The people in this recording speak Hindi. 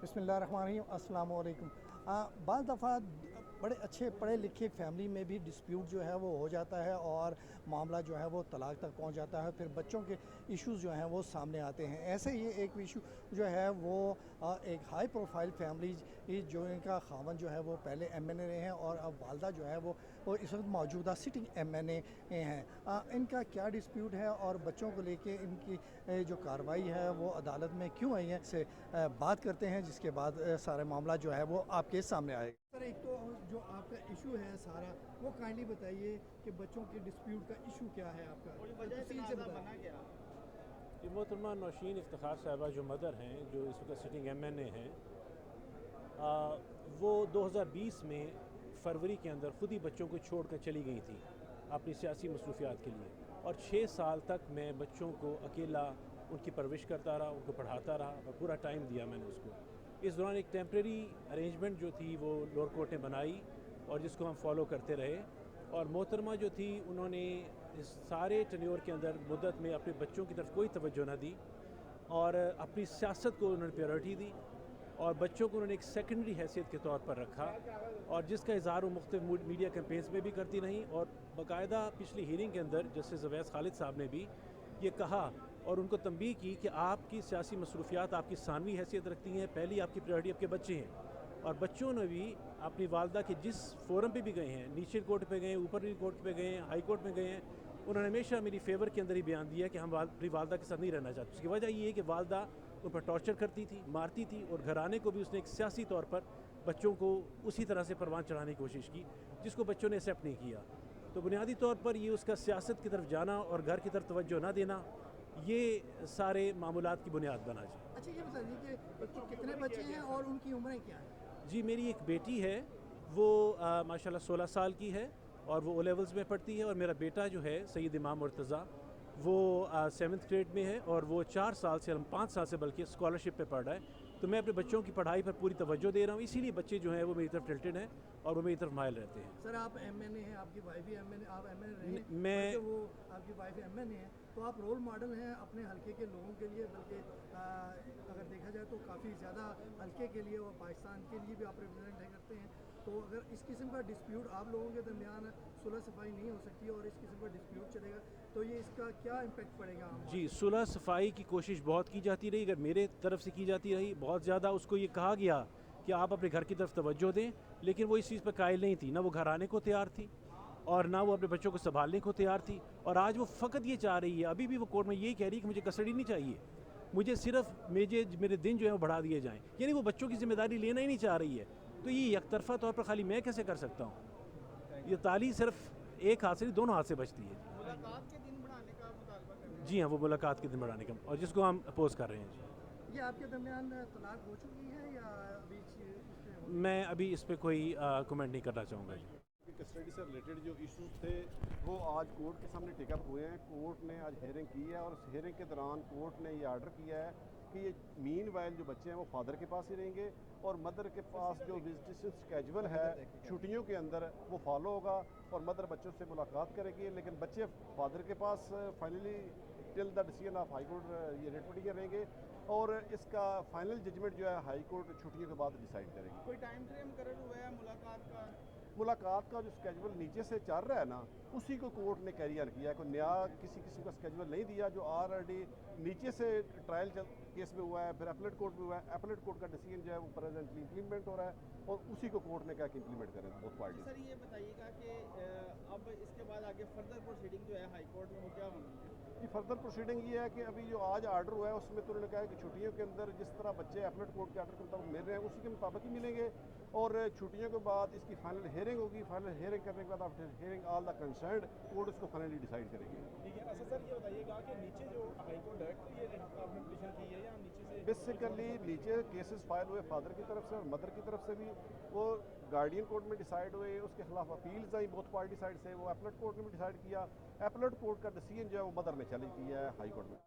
बिस्मिल्लाहिर्रहमानिर्रहीम, अस्सलाम वालेकुम। बाज़ दफ़ा बड़े अच्छे पढ़े लिखे फैमिली में भी डिस्प्यूट जो है वो हो जाता है और मामला जो है वो तलाक तक पहुंच जाता है, फिर बच्चों के इश्यूज़ जो हैं वो सामने आते हैं। ऐसे ही एक इशू जो है वो एक हाई प्रोफाइल फैमिली जो इनका खावन जो है वो पहले एमएनए रहे हैं और अब वालदा जो है वो इस वक्त मौजूदा सिटिंग एमएनए हैं। इनका क्या डिस्प्यूट है और बच्चों को लेके इनकी जो कार्रवाई है वो अदालत में क्यों आई है, से बात करते हैं, जिसके बाद सारा मामला जो है वो आपके सामने आएगा। सर, एक तो जो आपका इशू है सारा, वो काइंडली बताइए कि बच्चों के डिस्प्यूट का इशू क्या है आपका, तफसील से बना क्या। ये मोहतरमा नौशीन इफ्तिखार साहबा जो मदर हैं, जो इस वक्त सिटिंग एमएनए हैं, वो 2020 में फरवरी के अंदर ख़ुद ही बच्चों को छोड़ कर चली गई थी अपनी सियासी मसरूफियात के लिए, और 6 साल तक मैं बच्चों को अकेला उनकी परवरिश करता रहा, उनको पढ़ाता रहा और पूरा टाइम दिया मैंने उसको। इस दौरान एक टेम्प्रेरी अरेंजमेंट जो थी वो लोअर कोर्ट ने बनाई और जिसको हम फॉलो करते रहे, और मोहतरमा जो थी उन्होंने इस सारे टेन्योर के अंदर मुद्दत में अपने बच्चों की तरफ कोई तवज्जो न दी और अपनी सियासत को उन्होंने प्रायोरिटी दी और बच्चों को उन्होंने एक सेकेंडरी हैसियत के तौर पर रखा, और जिसका इज़हार वो मुख्तलिफ मीडिया कैंपेन्स में भी करती रहीं। और बाकायदा पिछली हीयरिंग के अंदर जस्टिस अवैस खालिद साहब ने भी ये कहा और उनको तंबीह की कि आपकी सियासी मसरूफियात आपकी सानवी हैसियत रखती हैं, पहली आपकी प्रायोरिटी आपके बच्चे हैं। और बच्चों ने भी अपनी वालदा के जिस फोरम पे भी गए हैं, नीचे कोर्ट पे गए, ऊपर कोर्ट पे गए, हाई कोर्ट में गए हैं, उन्होंने हमेशा मेरी फेवर के अंदर ही बयान दिया कि हम अपनी वालदा के साथ नहीं रहना चाहते। उसकी वजह ये है कि वालदा उन पर टॉर्चर करती थी, मारती थी, और घराने को भी उसने एक सियासी तौर पर बच्चों को उसी तरह से परवान चढ़ाने की कोशिश की जिसको बच्चों ने एक्सेप्ट नहीं किया। तो बुनियादी तौर पर ये उसका सियासत की तरफ जाना और घर की तरफ तवज्जो ना देना, ये सारे मामूलात की बुनियाद बना जी। अच्छा, ये बता दीजिए कि कितने बच्चे हैं और उनकी उम्रें क्या हैं। जी, मेरी एक बेटी है, वो माशाल्लाह 16 साल की है और वो ओ लेवल्स में पढ़ती है, और मेरा बेटा जो है सैयद इमाम मुर्तज़ा, वो 7th ग्रेड में है और वो 4 साल से, 5 साल से बल्कि स्कॉलरशिप पे पढ़ रहा है। तो मैं अपने बच्चों की पढ़ाई पर पूरी तवज्जो दे रहा हूँ, इसीलिए बच्चे जो हैं वो मेरी तरफ टिल्टेड हैं और वो मेरी तरफ माइल रहते हैं। सर, आप एमएनए हैं, आपकी वाइफ भी एमएनए, आप एमएनए रहे हैं, मैं वो आपकी वाइफ एमएनए है, तो आप रोल मॉडल हैं अपने हल्के के लोगों के लिए, बल्कि अगर देखा जाए तो काफ़ी ज़्यादा हल्के के लिए और पाकिस्तान के लिए भी आप रिप्रेजेंट करते हैं। तो अगर इस किस्म का डिस्प्यूट आप लोगों के दरमियान सुलह सफाई नहीं हो सकती और इस किस्म का डिस्प्यूट चलेगा, तो ये इसका क्या इम्पेक्ट पड़ेगा? जी, सुलह सफाई की कोशिश बहुत की जाती रही, अगर मेरे तरफ से की जाती रही बहुत ज़्यादा। उसको ये कहा गया कि आप अपने घर की तरफ तवज्जो दें, लेकिन वो इस चीज़ पर कायल नहीं थी, ना वो घर आने को तैयार थी और ना वो अपने बच्चों को संभालने को तैयार थी। और आज वो फ़कत ये चाह रही है, अभी भी वो कोर्ट में यही कह रही है कि मुझे कस्टडी नहीं चाहिए, मुझे सिर्फ मेरे दिन जो है वो बढ़ा दिए जाएँ, यानी वो बच्चों की जिम्मेदारी लेना ही नहीं चाह रही है। तो ये एकतरफ़ा तौर पर खाली मैं कैसे कर सकता हूँ? ये ताली सिर्फ एक हाथ से नहीं, दोनों हाथ से बचती है। मुलाकात के दिन बढ़ाने का मुतालबा कर रहे हैं। जी हाँ, वो मुलाकात के दिन बढ़ाने का, और जिसको हम अपोज कर रहे हैं जी। ये आपके दरमियान तलाक हो चुकी है या अभी मैं अभी इस पर कोई कमेंट नहीं करना चाहूँगा जी। कस्टडी से रिलेटेड जो इश्यूज थे वो आज कोर्ट के सामने टेकअप हुए हैं। कोर्ट ने आज हियरिंग की है और उस हियरिंग के दौरान कोर्ट ने ये आर्डर किया है कि ये मीन वाइल जो बच्चे हैं वो फादर के पास ही रहेंगे और मदर के पास जो विजिटेशन स्केजुअल है छुट्टियों के अंदर वो फॉलो होगा और मदर बच्चों से मुलाकात करेगी, लेकिन बच्चे फादर के पास finally till the decision of high court ये रिट रहेंगे और इसका फाइनल जजमेंट जो है हाई कोर्ट छुट्टियों के बाद डिसाइड करेगी। कोई टाइम फ्रेम कर हुआ है मुलाकात का जो स्केजुअल नीचे से चल रहा है ना, उसी को कोर्ट ने कैरियर किया है। कोई नया किसी किस्म का स्केजुअल नहीं दिया, जो ऑलरेडी नीचे से ट्रायल केस में हुआ है, फिर अपलेट कोर्ट में हुआ है। अपलेट कोर्ट का डिसीजन जो है वो प्रेजेंटली इंप्लीमेंट हो रहा है और उसी को कोर्ट ने कहा कि इंप्लीमेंट करें बोथ पार्टी। सर, ये बताइएगा कि अब इसके बाद आगे फर्दर प्रोसीडिंग जो है हाई कोर्ट में वो क्या होनी है? ये फर्दर प्रोसीडिंग ये है कि अभी जो आज आर्डर हुआ है उसमें तो उन्होंने कहा है कि छुट्टियों के अंदर जिस तरह बच्चे अपलेट कोर्ट के आर्डर के मुताबिक मिल रहे हैं उसी के मुताबिक ही मिलेंगे और छुट्टियों के बाद इसकी फाइनल हियरिंग होगी। फाइनल हियरिंग करने के बाद after hearing all the concerned court उसको फाइनली डिसाइड करेंगे। ठीक है। अच्छा सर, ये बताइएगा कि नीचे जो हाई कोर्ट डायरेक्ट ये आपने पिटीशन की है या नीचे से? बेसिकली नीचे केसेस फाइल हुए फादर की तरफ से और मदर की तरफ से भी, वो गार्डियन कोर्ट में डिसाइड हुए, उसके खिलाफ appeals I both party side से, वो अपलेट कोर्ट ने भी डिसाइड किया। अपलेट कोर्ट का डिसीजन जो है वो मदर ने चैलेंज किया है हाई कोर्ट में।